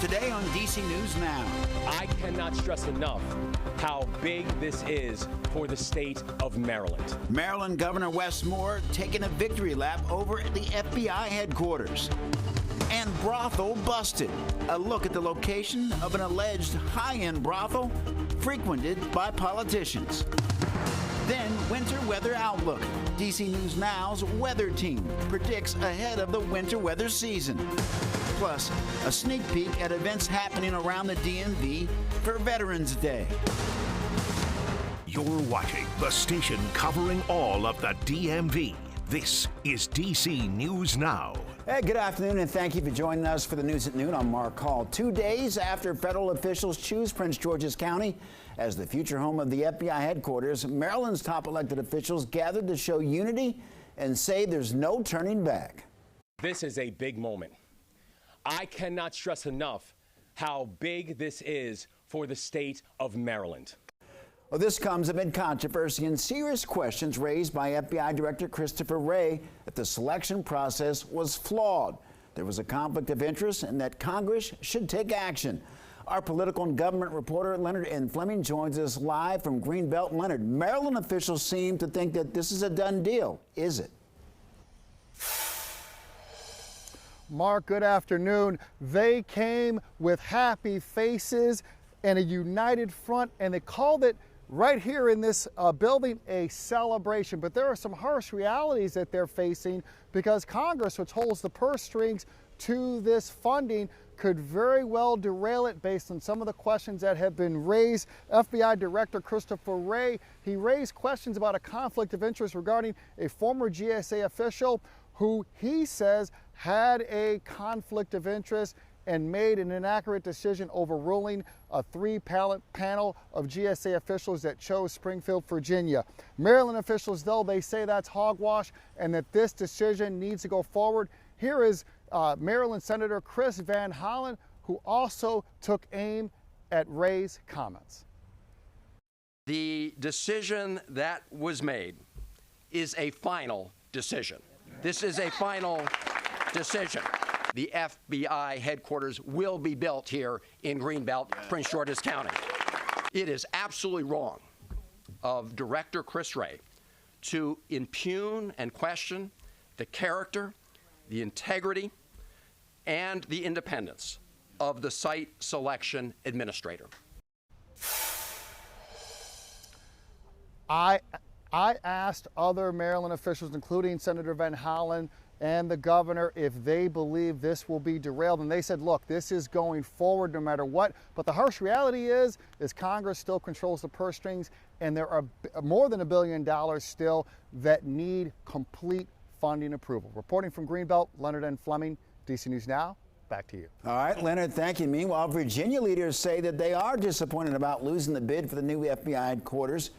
Today on DC News Now. I cannot stress enough how big this is for the state of Maryland. Maryland Governor Wes Moore taking a victory lap over at the FBI headquarters. And brothel busted. A look at the location of an alleged high-end brothel frequented by politicians. Then winter weather outlook. DC News Now's weather team predicts ahead of the winter weather season. Plus, a sneak peek at events happening around the DMV for Veterans Day. You're watching the station covering all of the DMV. This is DC News Now. Hey, good afternoon, and thank you for joining us for the News at Noon. I'm Mark Hall. 2 days after federal officials choose Prince George's County as the future home of the FBI headquarters, Maryland's top elected officials gathered to show unity and say there's no turning back. This is a big moment. I cannot stress enough how big this is for the state of Maryland. Well, this comes amid controversy and serious questions raised by FBI Director Christopher Wray that the selection process was flawed. There was a conflict of interest and that Congress should take action. Our political and government reporter Leonard N. Fleming joins us live from Greenbelt. Leonard, Maryland officials seem to think that this is a done deal. Is it? Mark, good afternoon. They came with happy faces and a united front, and they called it right here in this building a celebration. But there are some harsh realities that they're facing because Congress, which holds the purse strings to this funding, could very well derail it based on some of the questions that have been raised. FBI Director Christopher Wray, he raised questions about a conflict of interest regarding a former GSA official who he says had a conflict of interest and made an inaccurate decision overruling a three-panel of GSA officials that chose Springfield, Virginia. Maryland officials, though, they say that's hogwash and that this decision needs to go forward. Here is Maryland Senator Chris Van Hollen, who also took aim at Wray's comments. The decision that was made is a final decision. This is a final decision. The FBI headquarters will be built here in Greenbelt, Prince George's County. It is absolutely wrong of Director Chris Wray to impugn and question the character, the integrity, and the independence of the site selection administrator. I asked other Maryland officials, including Senator Van Hollen and the governor, if they believe this will be derailed. And they said, look, this is going forward no matter what. But the harsh reality is Congress still controls the purse strings, and there are more than $1 billion still that need complete funding approval. Reporting from Greenbelt, Leonard N. Fleming, DC News Now. Back to you. All right, Leonard, thank you. Meanwhile, Virginia leaders say that they are disappointed about losing the bid for the new FBI headquarters.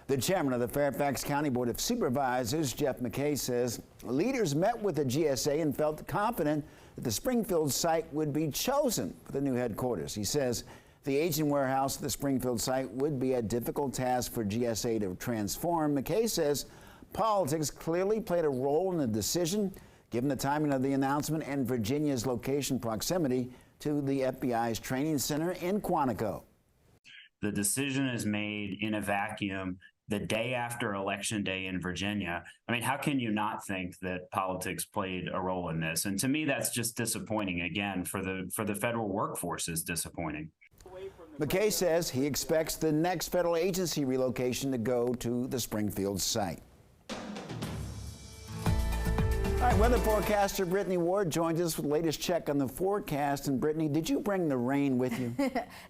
The chairman of the Fairfax County Board of Supervisors, Jeff McKay, says leaders met with the GSA and felt confident that the Springfield site would be chosen for the new headquarters. He says the aging warehouse at the Springfield site would be a difficult task for GSA to transform. McKay says politics clearly played a role in the decision, given the timing of the announcement and Virginia's location proximity to the FBI's training center in Quantico. The decision is made in a vacuum the day after Election Day in Virginia. I mean, how can you not think that politics played a role in this? And to me, that's just disappointing. Again, for the federal workforce is disappointing. McKay says he expects the next federal agency relocation to go to the Springfield site. All right, weather forecaster Brittany Ward joins us with the latest check on the forecast. And Brittany, did you bring the rain with you?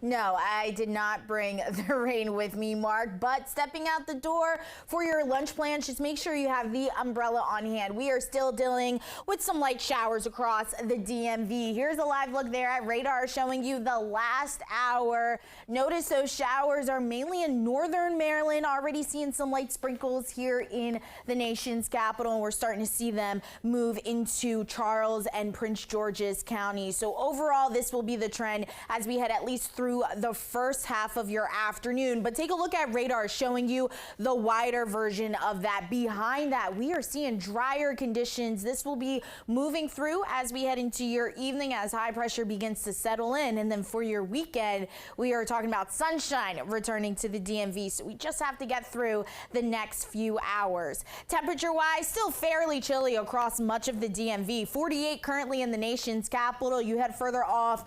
No, I did not bring the rain with me, Mark, but stepping out the door for your lunch plans, just make sure you have the umbrella on hand. We are still dealing with some light showers across the DMV. Here's a live look there at radar showing you the last hour. Notice those showers are mainly in northern Maryland, already seeing some light sprinkles here in the nation's capital, and we're starting to see them move into Charles and Prince George's County. So overall, this will be the trend as we head at least through the first half of your afternoon. But take a look at radar showing you the wider version of that. Behind that, we are seeing drier conditions. This will be moving through as we head into your evening as high pressure begins to settle in. And then for your weekend, we are talking about sunshine returning to the DMV. So we just have to get through the next few hours. Temperature-wise, still fairly chilly across much of the DMV. 48 currently in the nation's capital. You head further off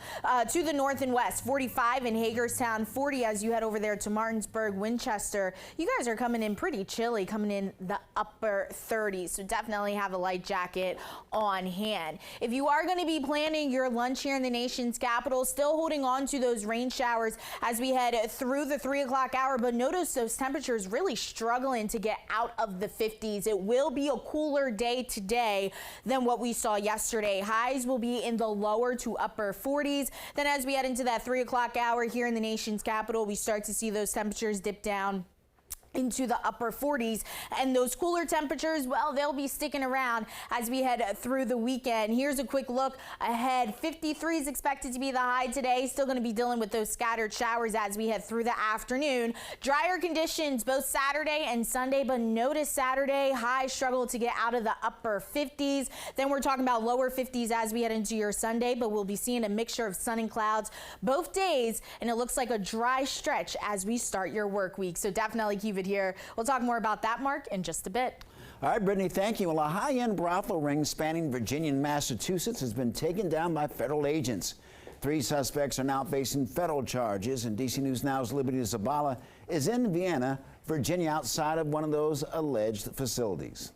to the north and west. 45 in Hagerstown, 40 as you head over there to Martinsburg, Winchester. You guys are coming in pretty chilly, coming in the upper 30s. So definitely have a light jacket on hand. If you are going to be planning your lunch here in the nation's capital, still holding on to those rain showers as we head through the 3 o'clock hour, but notice those temperatures really struggling to get out of the 50s. It will be a cooler day today than what we saw yesterday. Highs will be in the lower to upper 40s. Then as we head into that 3 o'clock hour here in the nation's capital, we start to see those temperatures dip down into the upper 40s, and those cooler temperatures, well, they'll be sticking around as we head through the weekend. Here's a quick look ahead. 53 is expected to be the high today. Still going to be dealing with those scattered showers as we head through the afternoon. Drier conditions both Saturday and Sunday, but notice Saturday highs struggle to get out of the upper 50s. Then we're talking about lower 50s as we head into your Sunday, but we'll be seeing a mixture of sun and clouds both days, and it looks like a dry stretch as we start your work week. So definitely keep it here. We'll talk more about that, Mark, in just a bit. All right, Brittany, thank you. Well, a high-end brothel ring spanning Virginia and Massachusetts has been taken down by federal agents. 3 suspects are now facing federal charges, and DC News Now's Liberty Zabala is in Vienna, Virginia, outside of one of those alleged facilities.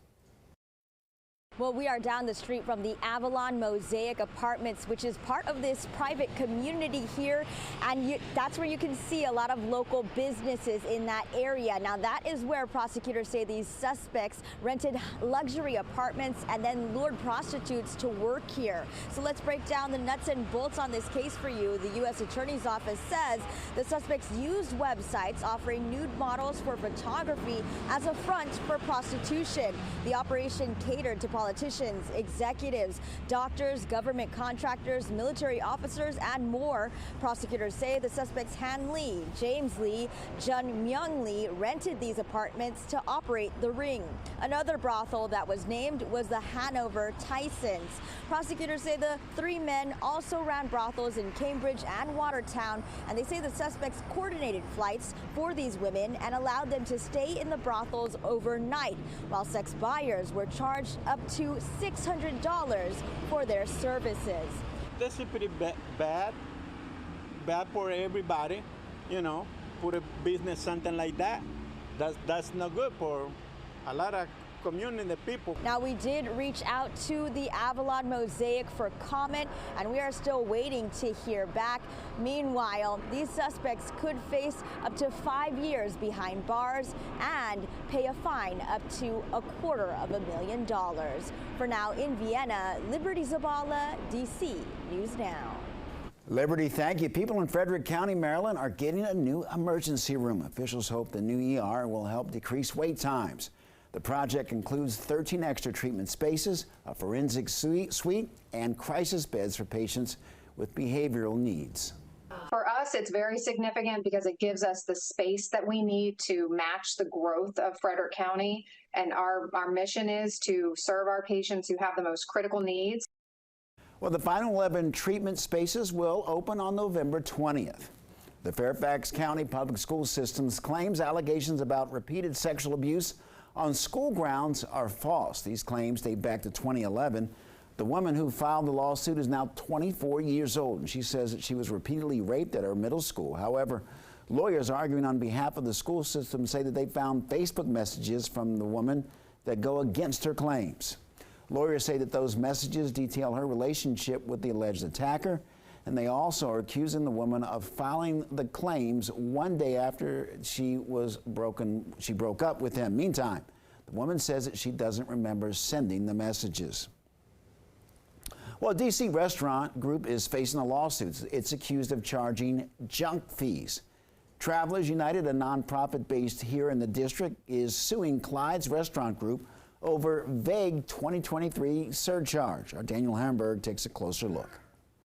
Well, we are down the street from the Avalon Mosaic Apartments, which is part of this private community here. And that's where you can see a lot of local businesses in that area. Now, that is where prosecutors say these suspects rented luxury apartments and then lured prostitutes to work here. So let's break down the nuts and bolts on this case for you. The U.S. Attorney's Office says the suspects used websites offering nude models for photography as a front for prostitution. The operation catered to politicians, executives, doctors, government contractors, military officers, and more. Prosecutors say the suspects Han Lee, James Lee, Jun Myung Lee rented these apartments to operate the ring. Another brothel that was named was the Hanover Tysons. Prosecutors say the 3 men also ran brothels in Cambridge and Watertown, and they say the suspects coordinated flights for these women and allowed them to stay in the brothels overnight, while sex buyers were charged up to $600 for their services. This is pretty bad for everybody, you know, for a business, something like that. That's not good for a lot of community people. Now, we did reach out to the Avalon Mosaic for comment, and we are still waiting to hear back. Meanwhile, these suspects could face up to 5 years behind bars and pay a fine up to $250,000. For now, in Vienna, Liberty Zabala, DC News Now. Liberty, thank you. People in Frederick County, Maryland are getting a new emergency room. Officials hope the new ER will help decrease wait times. The project includes 13 extra treatment spaces, a forensic suite, and crisis beds for patients with behavioral needs. For us, it's very significant because it gives us the space that we need to match the growth of Frederick County. And our mission is to serve our patients who have the most critical needs. Well, the final 11 treatment spaces will open on November 20th. The Fairfax County Public School System's claims allegations about repeated sexual abuse on school grounds are false. These claims date back to 2011. The woman who filed the lawsuit is now 24 years old, and she says that she was repeatedly raped at her middle school. However, lawyers arguing on behalf of the school system say that they found Facebook messages from the woman that go against her claims. Lawyers say that those messages detail her relationship with the alleged attacker, and they also are accusing the woman of filing the claims one day after she broke up with him. Meantime, the woman says that she doesn't remember sending the messages. Well, a D.C. restaurant group is facing a lawsuit. It's accused of charging junk fees. Travelers United, a nonprofit based here in the district, is suing Clyde's Restaurant Group over vague 2023 surcharge. Our Daniel Hamburg takes a closer look.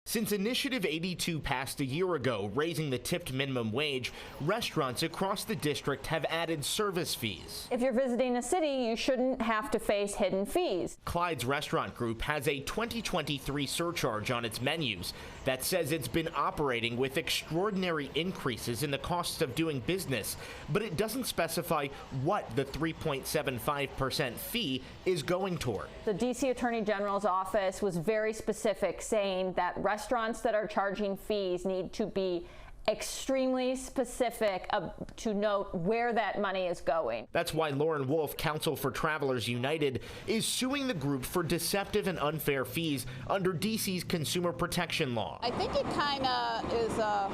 Since Initiative 82 passed a year ago, raising the tipped minimum wage, restaurants across the district have added service fees. If you're visiting a city, you shouldn't have to face hidden fees. Clyde's Restaurant Group has a 2023 surcharge on its menus that says it's been operating with extraordinary increases in the costs of doing business, but it doesn't specify what the 3.75% fee is going toward. The D.C. Attorney General's office was very specific, saying that restaurants that are charging fees need to be extremely specific to note where that money is going. That's why Lauren Wolf, Counsel for Travelers United, is suing the group for deceptive and unfair fees under D.C.'s consumer protection law. I think it kind of is a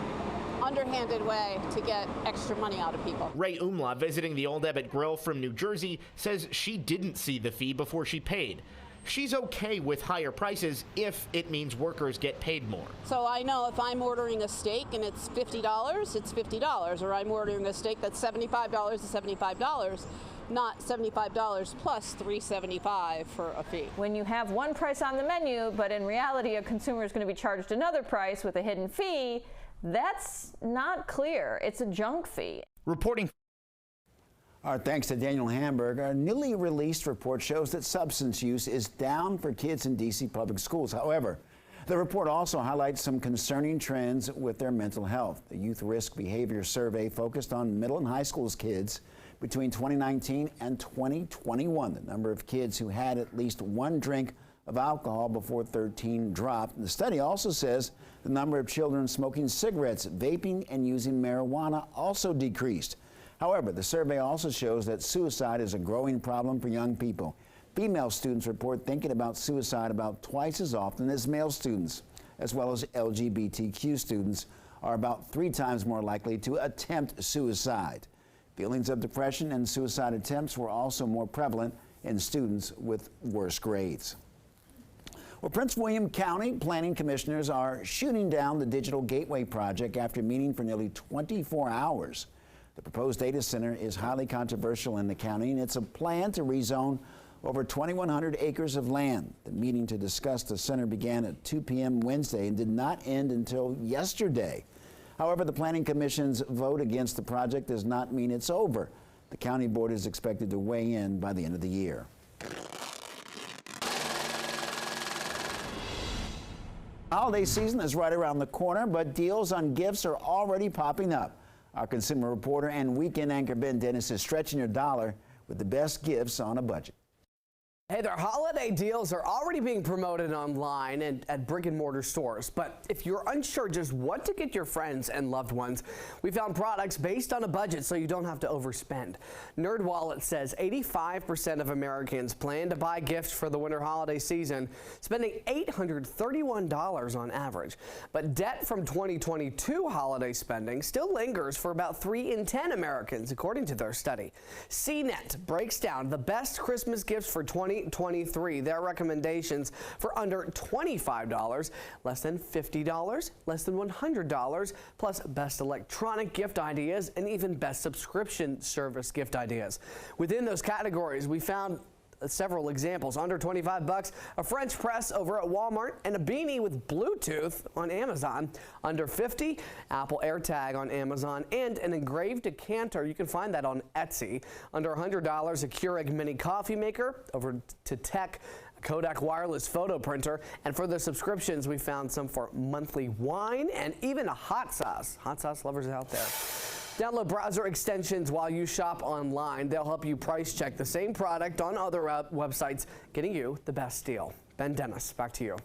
underhanded way to get extra money out of people. Ray Umla, visiting the Old Ebbitt Grill from New Jersey, says she didn't see the fee before she paid. She's okay with higher prices if it means workers get paid more. So I know if I'm ordering a steak and it's $50, it's $50, or I'm ordering a steak that's $75, it's $75, not $75 plus $3.75 for a fee. When you have one price on the menu, but in reality a consumer is going to be charged another price with a hidden fee, that's not clear. It's a junk fee. Reporting. Our thanks to Daniel Hamburg. A newly released report shows that substance use is down for kids in D.C. public schools. However, the report also highlights some concerning trends with their mental health. The Youth Risk Behavior Survey focused on middle and high school kids between 2019 and 2021. The number of kids who had at least one drink of alcohol before 13 dropped. The study also says the number of children smoking cigarettes, vaping, and using marijuana also decreased. However, the survey also shows that suicide is a growing problem for young people. Female students report thinking about suicide about twice as often as male students, as well as LGBTQ students are about 3 times more likely to attempt suicide. Feelings of depression and suicide attempts were also more prevalent in students with worse grades. Well, Prince William County planning commissioners are shooting down the Digital Gateway project after meeting for nearly 24 hours. The proposed data center is highly controversial in the county, and it's a plan to rezone over 2,100 acres of land. The meeting to discuss the center began at 2 p.m. Wednesday and did not end until yesterday. However, the Planning Commission's vote against the project does not mean it's over. The county board is expected to weigh in by the end of the year. Holiday season is right around the corner, but deals on gifts are already popping up. Our consumer reporter and weekend anchor Ben Dennis is stretching your dollar with the best gifts on a budget. Hey, their holiday deals are already being promoted online and at brick and mortar stores. But if you're unsure just what to get your friends and loved ones, we found products based on a budget so you don't have to overspend. NerdWallet says 85% of Americans plan to buy gifts for the winter holiday season, spending $831 on average. But debt from 2022 holiday spending still lingers for about 3 in 10 Americans, according to their study. CNET breaks down the best Christmas gifts for 2023, their recommendations for under $25, less than $50, less than $100, plus best electronic gift ideas and even best subscription service gift ideas. Within those categories, we found several examples. Under $25, a French press over at Walmart and a beanie with Bluetooth on Amazon. Under $50, Apple AirTag on Amazon and an engraved decanter. You can find that on Etsy. Under $100, a Keurig mini coffee maker. Over to tech, a Kodak wireless photo printer. And for the subscriptions, we found some for monthly wine and even a hot sauce. Hot sauce lovers out there. Download browser extensions while you shop online. They'll help you price check the same product on other websites, getting you the best deal. Ben Dennis, back to you.